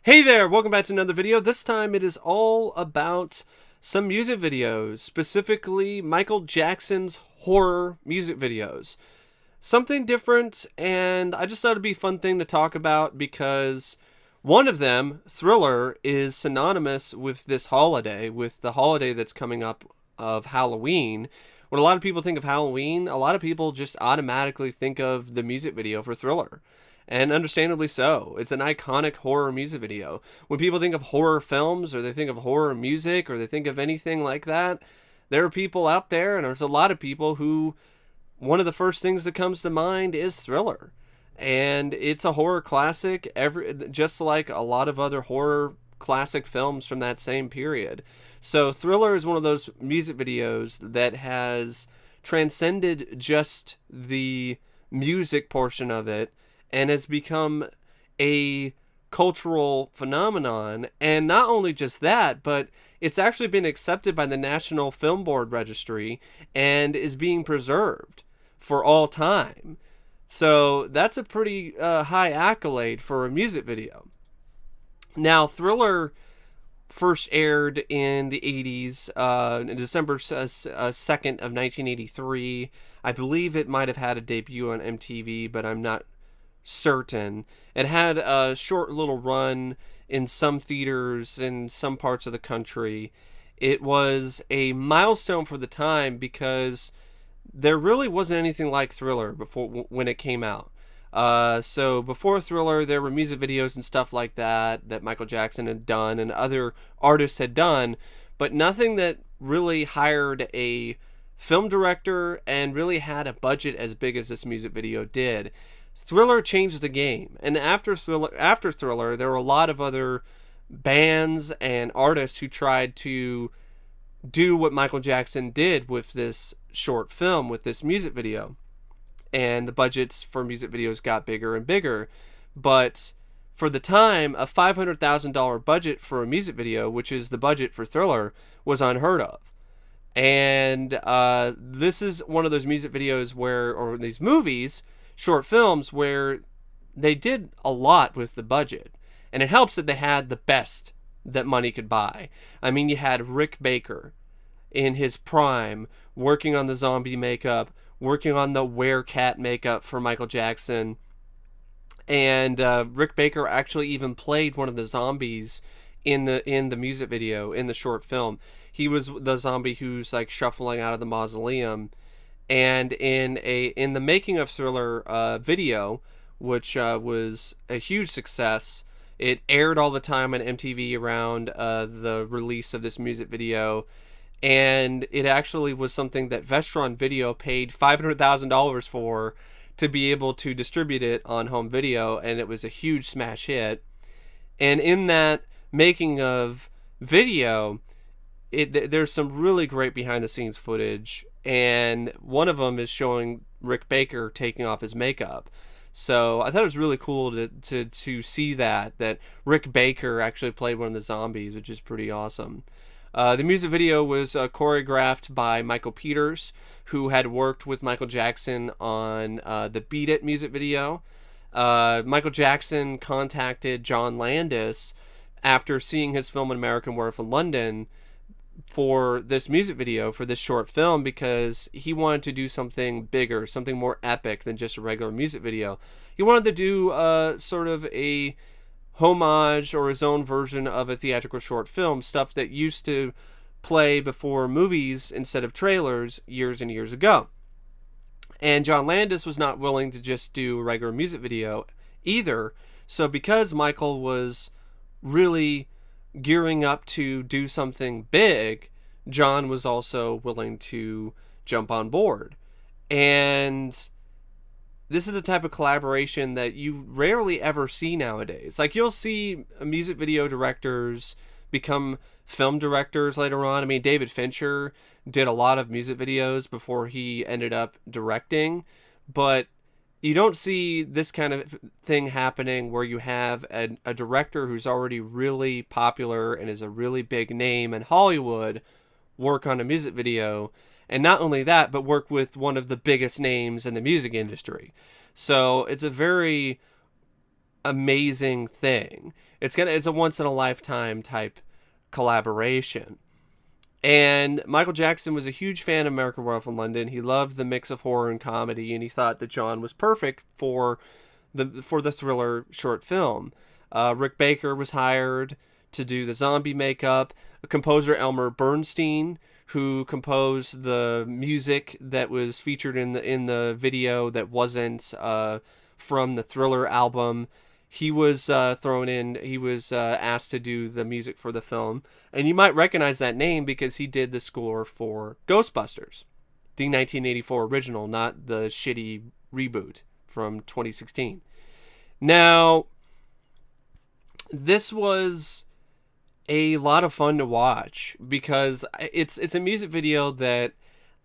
Hey there, welcome back to another video. This time it is all about some music videos, specifically Michael Jackson's horror music videos. Something different, and I just thought it'd be a fun thing to talk about because one of them, Thriller, is synonymous with this holiday, with the holiday that's coming up of Halloween. When a lot of people think of Halloween, a lot of people just automatically think of the music video for Thriller. And understandably so. It's an iconic horror music video. When people think of horror films, or they think of horror music, or they think of anything like that, there are people out there, and there's a lot of people who one of the first things that comes to mind is Thriller. And it's a horror classic, just like a lot of other horror classic films from that same period. So Thriller is one of those music videos that has transcended just the music portion of it and has become a cultural phenomenon. And not only just that, but it's actually been accepted by the National Film Board Registry and is being preserved for all time. So that's a pretty high accolade for a music video. Now, Thriller first aired in the 80s, December 2nd of 1983. I believe it might have had a debut on MTV, but I'm not certain. It had a short little run in some theaters in some parts of the country. It was a milestone for the time because there really wasn't anything like Thriller before when it came out. So before Thriller, there were music videos and stuff like that Michael Jackson had done and other artists had done, but nothing that really hired a film director and really had a budget as big as this music video did. Thriller changed the game, and after Thriller, there were a lot of other bands and artists who tried to do what Michael Jackson did with this short film, with this music video. And the budgets for music videos got bigger and bigger. But for the time, a $500,000 budget for a music video, which is the budget for Thriller, was unheard of. And this is one of those music videos or these movies, short films, where they did a lot with the budget. And it helps that they had the best that money could buy. I mean, you had Rick Baker in his prime working on the zombie makeup, working on the werecat makeup for Michael Jackson. And Rick Baker actually even played one of the zombies in the music video, in the short film. He was the zombie who's like shuffling out of the mausoleum. And in the making of Thriller video, which was a huge success, it aired all the time on MTV around the release of this music video. And it actually was something that Vestron Video paid $500,000 for to be able to distribute it on home video, and it was a huge smash hit. And in that making of video, there's some really great behind-the-scenes footage, and one of them is showing Rick Baker taking off his makeup. So I thought it was really cool to see that Rick Baker actually played one of the zombies, which is pretty awesome. The music video was choreographed by Michael Peters, who had worked with Michael Jackson on the Beat It music video. Michael Jackson contacted John Landis after seeing his film An American Werewolf in London for this music video, for this short film, because he wanted to do something bigger, something more epic than just a regular music video. He wanted to do sort of a homage or his own version of a theatrical short film, stuff that used to play before movies instead of trailers years and years ago. And John Landis was not willing to just do a regular music video either. So because Michael was really gearing up to do something big, John was also willing to jump on board. And this is the type of collaboration that you rarely ever see nowadays. Like, you'll see music video directors become film directors later on. I mean, David Fincher did a lot of music videos before he ended up directing, but you don't see this kind of thing happening where you have a director who's already really popular and is a really big name in Hollywood work on a music video. And not only that, but work with one of the biggest names in the music industry. So it's a very amazing thing. It's a once in a lifetime type collaboration. And Michael Jackson was a huge fan of American Werewolf in London. He loved the mix of horror and comedy, and he thought that John was perfect for the thriller short film. Rick Baker was hired to do the zombie makeup. Composer Elmer Bernstein, who composed the music that was featured in the video that wasn't from the Thriller album, he was thrown in. He was asked to do the music for the film, and you might recognize that name because he did the score for Ghostbusters, the 1984 original, not the shitty reboot from 2016. Now, this was a lot of fun to watch because it's a music video that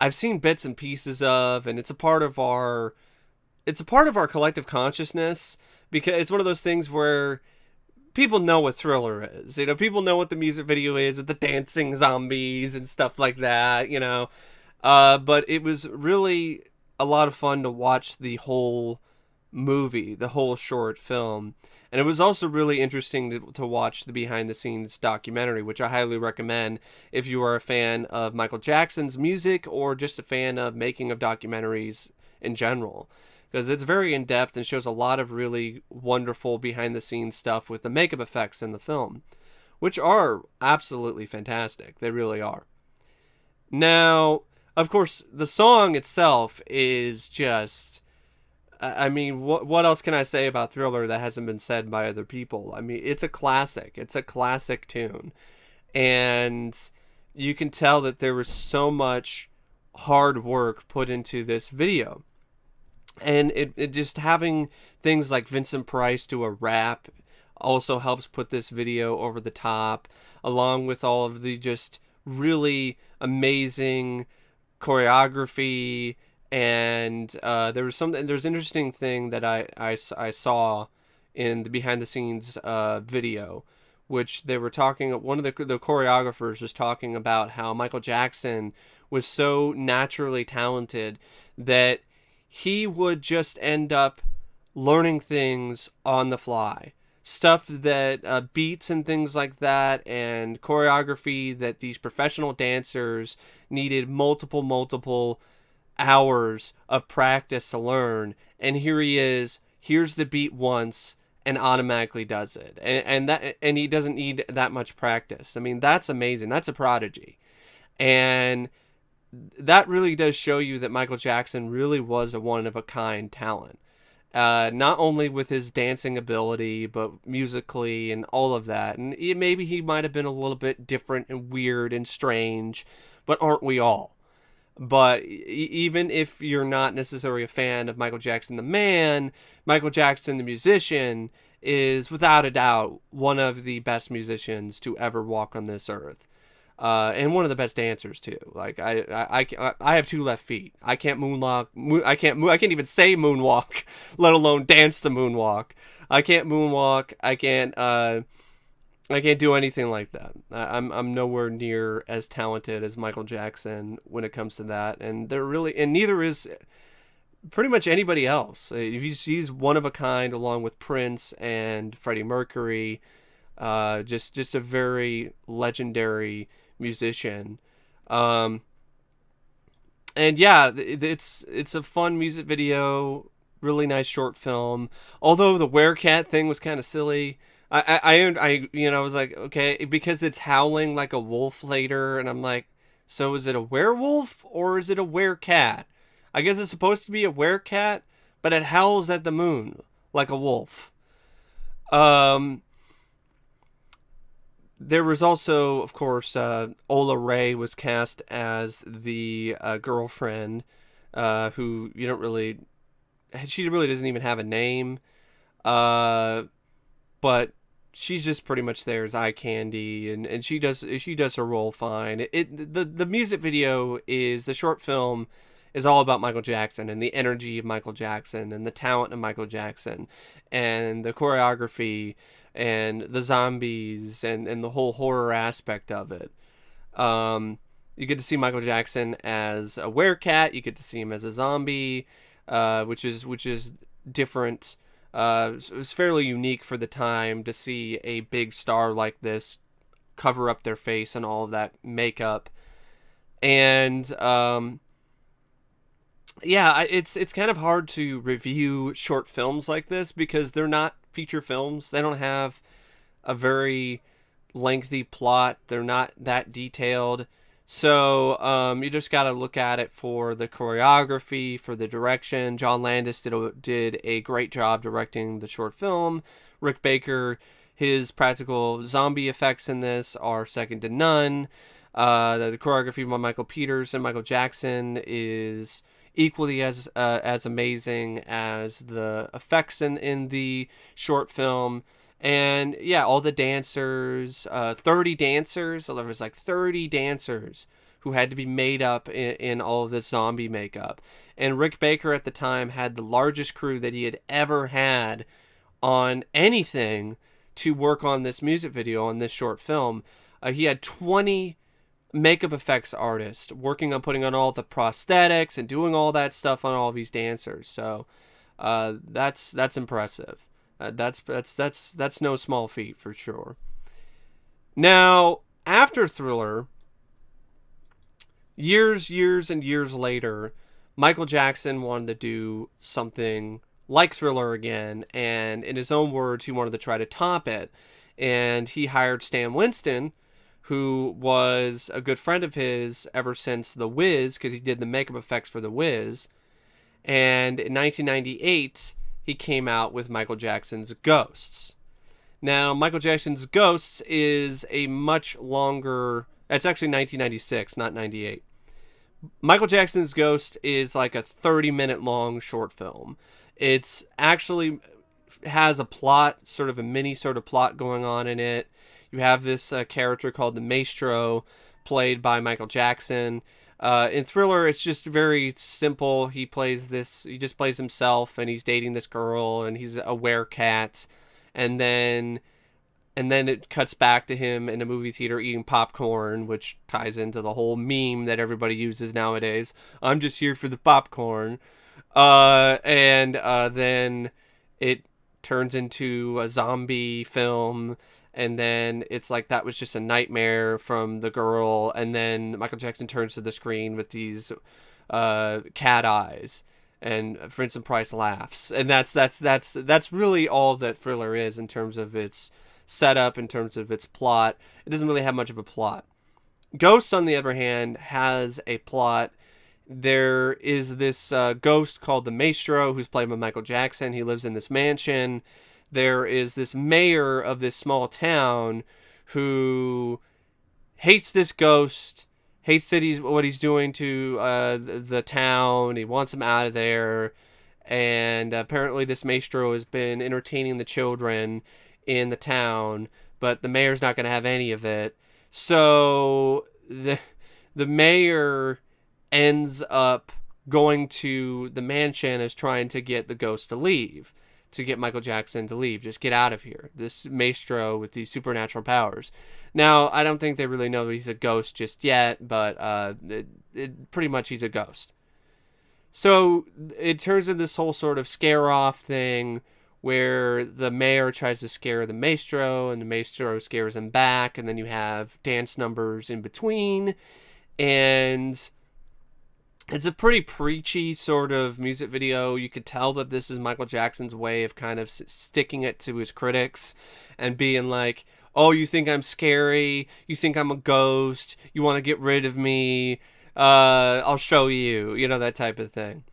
I've seen bits and pieces of, and it's a part of our collective consciousness, because it's one of those things where people know what Thriller is. You know, people know what the music video is with the dancing zombies and stuff like that, you know. But it was really a lot of fun to watch the whole movie, the whole short film. And it was also really interesting to watch the behind-the-scenes documentary, which I highly recommend if you are a fan of Michael Jackson's music or just a fan of making of documentaries in general. Because it's very in-depth and shows a lot of really wonderful behind-the-scenes stuff with the makeup effects in the film, which are absolutely fantastic. They really are. Now, of course, the song itself is just... I mean, what else can I say about Thriller that hasn't been said by other people? I mean, it's a classic. It's a classic tune. And you can tell that there was so much hard work put into this video. And it just having things like Vincent Price do a rap also helps put this video over the top, along with all of the just really amazing choreography. And there's an interesting thing that I saw in the behind the scenes video, which they were talking, one of the choreographers was talking about how Michael Jackson was so naturally talented that he would just end up learning things on the fly. Stuff that, beats and things like that, and choreography that these professional dancers needed multiple hours of practice to learn. And here he is, here's the beat once, and automatically does it. And he doesn't need that much practice. I mean, that's amazing. That's a prodigy. And that really does show you that Michael Jackson really was a one-of-a-kind talent. Not only with his dancing ability, but musically and all of that. And maybe he might have been a little bit different and weird and strange, but aren't we all? But even if you're not necessarily a fan of Michael Jackson the man, Michael Jackson the musician is without a doubt one of the best musicians to ever walk on this earth. And one of the best dancers too. Like I have two left feet. I can't moonwalk. I can't even say moonwalk, let alone dance the moonwalk. I can't moonwalk. I can't do anything like that. I'm nowhere near as talented as Michael Jackson when it comes to that. And neither is pretty much anybody else. He's one of a kind, along with Prince and Freddie Mercury. Just a very legendary musician. And yeah, it's a fun music video, really nice short film. Although the werecat thing was kind of silly. I was like, okay, because it's howling like a wolf later, and I'm like, so is it a werewolf or is it a werecat? I guess it's supposed to be a werecat, but it howls at the moon like a wolf. There was also, of course, Ola Ray was cast as the girlfriend, who she really doesn't even have a name, but she's just pretty much there as eye candy, and she does her role fine. The music video the short film is all about Michael Jackson and the energy of Michael Jackson and the talent of Michael Jackson and the choreography and the zombies and the whole horror aspect of it. You get to see Michael Jackson as a werecat. You get to see him as a zombie, which is different It was fairly unique for the time to see a big star like this cover up their face and all of that makeup. And yeah, it's kind of hard to review short films like this because they're not feature films. They don't have a very lengthy plot. They're not that detailed. So you just got to look at it for the choreography, for the direction. John Landis did a great job directing the short film. Rick Baker, his practical zombie effects in this are second to none. The choreography by Michael Peters and Michael Jackson is equally as amazing as the effects in the short film. And yeah, all the dancers, 30 dancers, so there was like 30 dancers who had to be made up in all of this zombie makeup. And Rick Baker at the time had the largest crew that he had ever had on anything to work on this music video, on this short film. He had 20 makeup effects artists working on putting on all the prosthetics and doing all that stuff on all these dancers. So that's impressive. That's no small feat for sure. Now, after Thriller, years and years later, Michael Jackson wanted to do something like Thriller again, and in his own words, he wanted to try to top it. And he hired Stan Winston, who was a good friend of his ever since The Wiz, because he did the makeup effects for The Wiz. And in 1998, he came out with Michael Jackson's Ghosts. Now, Michael Jackson's Ghosts is a much longer... It's actually 1996, not 98. Michael Jackson's Ghost is like a 30-minute long short film. It's actually has a plot, sort of a mini sort of plot going on in it. You have this character called the Maestro, played by Michael Jackson. In Thriller, it's just very simple. He just plays himself, and he's dating this girl, and he's a werecat. And then it cuts back to him in a movie theater eating popcorn, which ties into the whole meme that everybody uses nowadays. I'm just here for the popcorn. Then it turns into a zombie film, and then it's like that was just a nightmare from the girl, and then Michael Jackson turns to the screen with these cat eyes, and Vincent Price laughs, and that's really all that Thriller is in terms of its setup, in terms of its plot. It doesn't really have much of a plot. Ghost, on the other hand, has a plot. There is this ghost called the Maestro, who's played by Michael Jackson. He lives in this mansion. There is this mayor of this small town who hates this ghost, hates that what he's doing to the town. He wants him out of there. And apparently this Maestro has been entertaining the children in the town, but the mayor's not going to have any of it. So the mayor ends up going to the mansion as trying to get the ghost to leave, to get Michael Jackson to leave. Just get out of here. This Maestro with these supernatural powers. Now, I don't think they really know he's a ghost just yet, but pretty much he's a ghost. So it turns into this whole sort of scare-off thing where the mayor tries to scare the Maestro, and the Maestro scares him back, and then you have dance numbers in between, and it's a pretty preachy sort of music video. You could tell that this is Michael Jackson's way of kind of sticking it to his critics and being like, oh, you think I'm scary? You think I'm a ghost? You want to get rid of me? I'll show you. You know, that type of thing.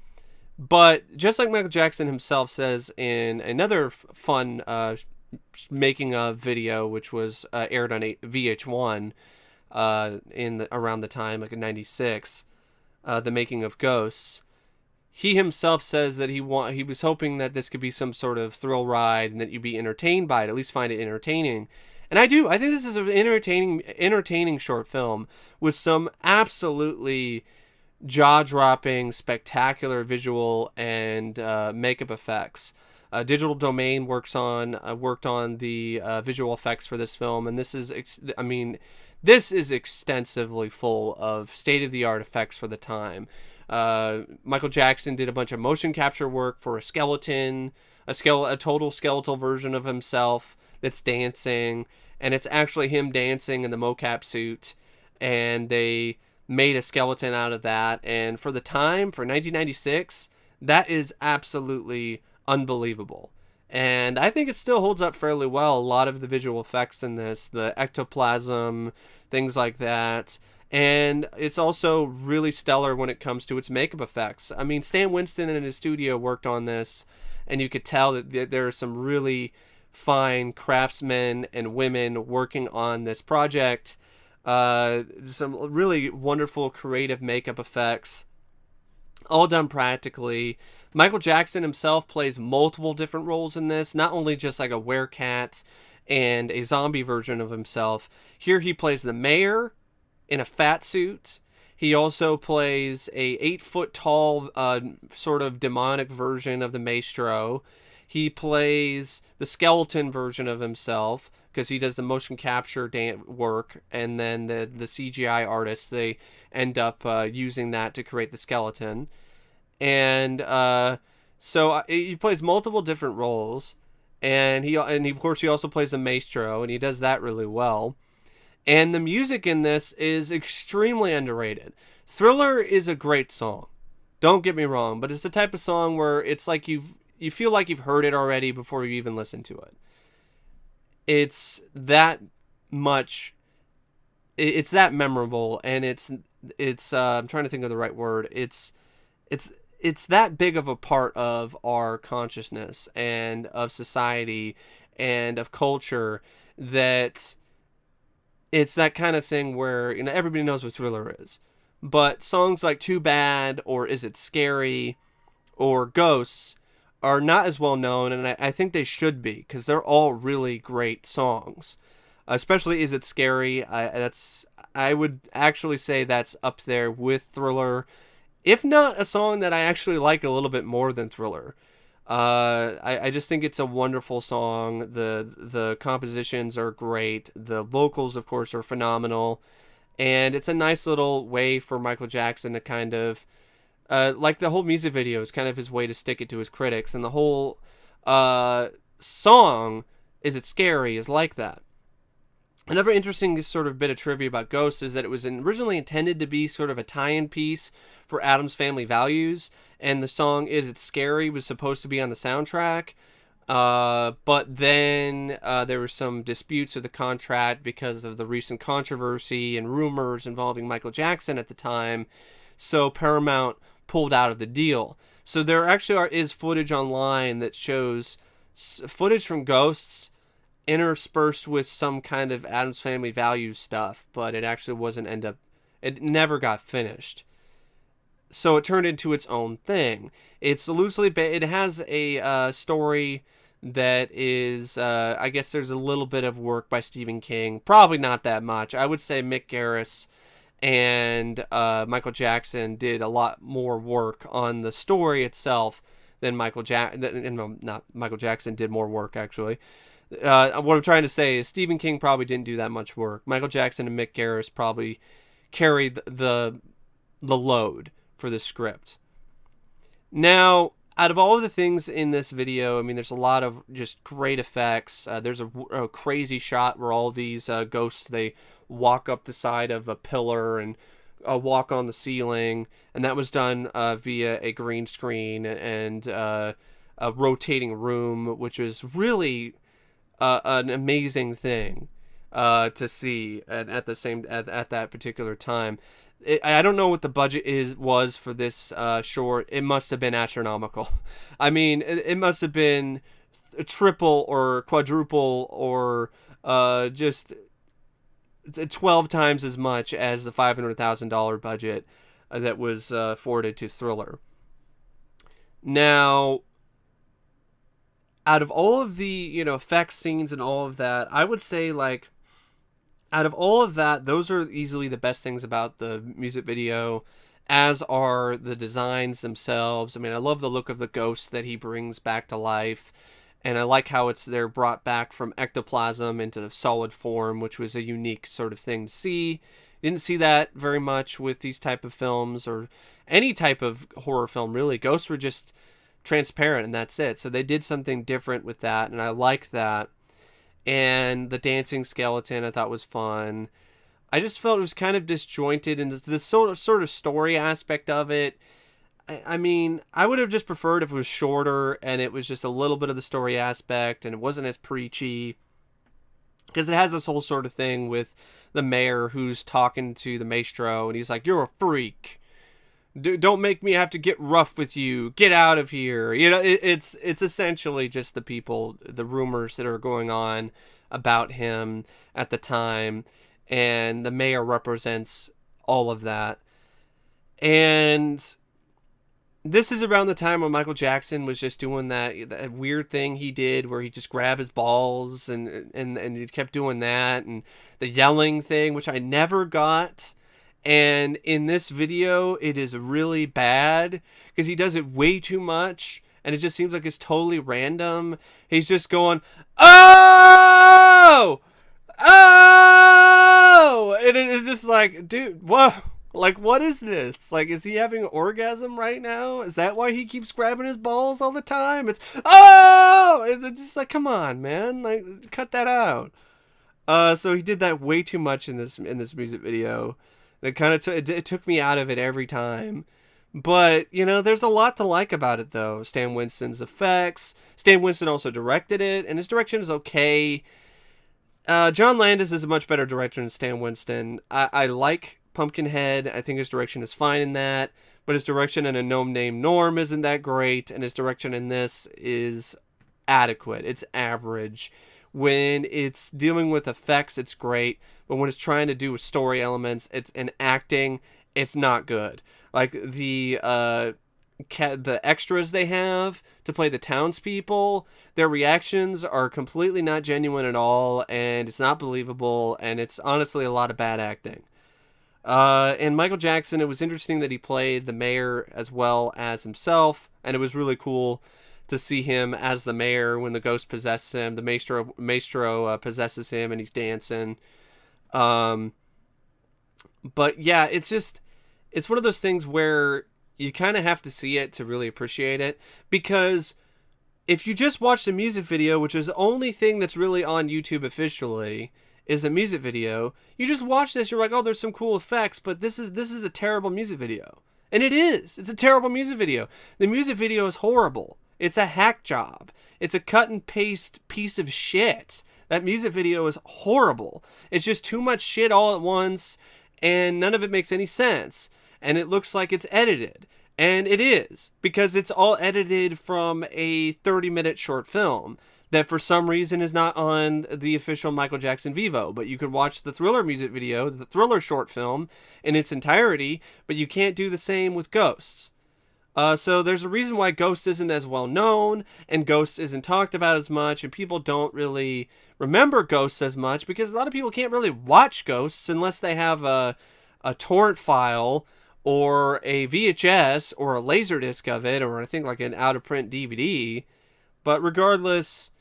But just like Michael Jackson himself says in another fun making of video, which was aired on VH1 around the time, like in 96, the making of Ghosts, he himself says that he was hoping that this could be some sort of thrill ride and that you'd be entertained by it, at least find it entertaining. And I do. I think this is an entertaining short film with some absolutely jaw-dropping, spectacular visual and makeup effects. Digital Domain worked on the visual effects for this film, and this is extensively full of state-of-the-art effects for the time. Michael Jackson did a bunch of motion capture work for a skeleton a total skeletal version of himself that's dancing, and it's actually him dancing in the mocap suit, and they made a skeleton out of that. And for the time, for 1996, that is absolutely unbelievable. And I think it still holds up fairly well. A lot of the visual effects in this, the ectoplasm, things like that. And it's also really stellar when it comes to its makeup effects. I mean, Stan Winston in his studio worked on this, and you could tell that there are some really fine craftsmen and women working on this project. Some really wonderful creative makeup effects, all done practically. Michael Jackson himself plays multiple different roles in this, not only just like a werecat and a zombie version of himself. Here he plays the mayor in a fat suit. He also plays a 8-foot tall sort of demonic version of the maestro. He plays the skeleton version of himself because he does the motion capture work, and then the CGI artists, they end up using that to create the skeleton. And so he plays multiple different roles, and he of course he also plays the maestro, and he does that really well. And the music in this is extremely underrated. Thriller is a great song, don't get me wrong, but it's the type of song where it's like you feel like you've heard it already before you even listen to it. It's that much. It's that memorable, and it's. I'm trying to think of the right word. It's that big of a part of our consciousness and of society and of culture that it's that kind of thing where, you know, everybody knows what Thriller is. But songs like Too Bad or Is It Scary or Ghosts are not as well known, and I think they should be, because they're all really great songs. Especially Is It Scary? I would actually say that's up there with Thriller, if not a song that I actually like a little bit more than Thriller. I just think it's a wonderful song. The compositions are great. The vocals, of course, are phenomenal. And it's a nice little way for Michael Jackson to kind of, like the whole music video is kind of his way to stick it to his critics. And the whole song, Is It Scary, is like that. Another interesting sort of bit of trivia about Ghost is that it was originally intended to be sort of a tie-in piece for Addams Family Values, and the song Is It Scary was supposed to be on the soundtrack, but then there were some disputes of the contract because of the recent controversy and rumors involving Michael Jackson at the time, so Paramount pulled out of the deal. So there actually is footage online that shows footage from Ghosts interspersed with some kind of Addams Family Values stuff, but it actually it never got finished. So it turned into its own thing. It's loosely it has a story that is, I guess there's a little bit of work by Stephen King, probably not that much. I would say Mick Garris and Michael Jackson did a lot more work on the story itself than not Michael Jackson did more work, actually. What I'm trying to say is Stephen King probably didn't do that much work. Michael Jackson and Mick Garris probably carried the load for the script. Now, out of all of the things in this video, I mean, there's a lot of just great effects. There's a crazy shot where all these ghosts, they walk up the side of a pillar and walk on the ceiling, and that was done via a green screen and a rotating room, which was really an amazing thing to see at that particular time. I don't know what the budget was for this short. It must have been astronomical. I mean, it must have been triple or quadruple or just 12 times as much as the $500,000 budget that was afforded to Thriller. Now, out of all of the, effects scenes and all of that, I would say, like, out of all of that, those are easily the best things about the music video, as are the designs themselves. I mean, I love the look of the ghosts that he brings back to life, and I like how they're brought back from ectoplasm into solid form, which was a unique sort of thing to see. Didn't see that very much with these type of films, or any type of horror film, really. Ghosts were just transparent, and that's it. So they did something different with that, and I like that. And the dancing skeleton I thought was fun. I just felt it was kind of disjointed, and the sort of story aspect of it. I mean, I would have just preferred if it was shorter and it was just a little bit of the story aspect and it wasn't as preachy. Because it has this whole sort of thing with the mayor who's talking to the maestro and he's like, "You're a freak. Don't make me have to get rough with you. Get out of here." You know, it's essentially just the people, the rumors that are going on about him at the time. And the mayor represents all of that. And this is around the time when Michael Jackson was just doing that weird thing he did where he just grabbed his balls and he kept doing that, and the yelling thing, which I never got. And in this video, it is really bad because he does it way too much, and it just seems like it's totally random. He's just going, "Oh! Oh!" And it's just like, dude, whoa. Like, what is this? Like, is he having an orgasm right now? Is that why he keeps grabbing his balls all the time? It's, oh! It's just like, come on, man. Like, cut that out. So he did that way too much in this music video. It kind of it took me out of it every time. But, you know, there's a lot to like about it, though. Stan Winston's effects. Stan Winston also directed it, and his direction is okay. John Landis is a much better director than Stan Winston. I like Pumpkinhead. I think his direction is fine in that, but his direction in A Gnome Named Norm isn't that great, and his direction in this is adequate. It's average. When it's dealing with effects, it's great, but when it's trying to do with story elements, it's in acting, it's not good. Like the extras they have to play the townspeople, their reactions are completely not genuine at all, and it's not believable, and it's honestly a lot of bad acting. And Michael Jackson, it was interesting that he played the mayor as well as himself, and it was really cool to see him as the mayor when the ghost possesses him. The maestro possesses him, and he's dancing. But yeah, it's one of those things where you kind of have to see it to really appreciate it, because if you just watch the music video, which is the only thing that's really on YouTube officially, is a music video, you just watch this, you're like, oh, there's some cool effects, but this is a terrible music video. And it is. It's a terrible music video. The music video is horrible. It's a hack job. It's a cut and paste piece of shit. That music video is horrible. It's just too much shit all at once, and none of it makes any sense. And it looks like it's edited. And it is, because it's all edited from a 30-minute short film that for some reason is not on the official Michael Jackson Vivo. But you could watch the Thriller music video, the Thriller short film, in its entirety, but you can't do the same with Ghosts. So there's a reason why Ghost isn't as well known, and Ghost isn't talked about as much, and people don't really remember Ghosts as much, because a lot of people can't really watch Ghosts unless they have a torrent file, or a VHS, or a Laserdisc of it, or I think like an out-of-print DVD. But regardless,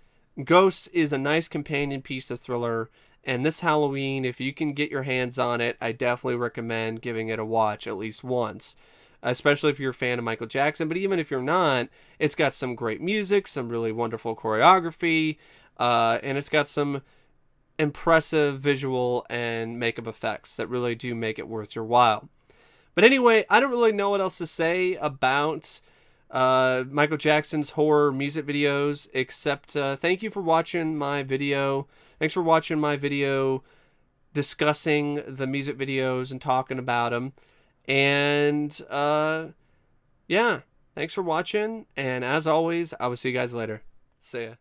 Ghost is a nice companion piece of Thriller, and this Halloween, if you can get your hands on it, I definitely recommend giving it a watch at least once. Especially if you're a fan of Michael Jackson, but even if you're not, it's got some great music, some really wonderful choreography, and it's got some impressive visual and makeup effects that really do make it worth your while. But anyway, I don't really know what else to say about Michael Jackson's horror music videos, except thank you for watching my video. Thanks for watching my video discussing the music videos and talking about them. And yeah, thanks for watching, and as always, I will see you guys later. See ya.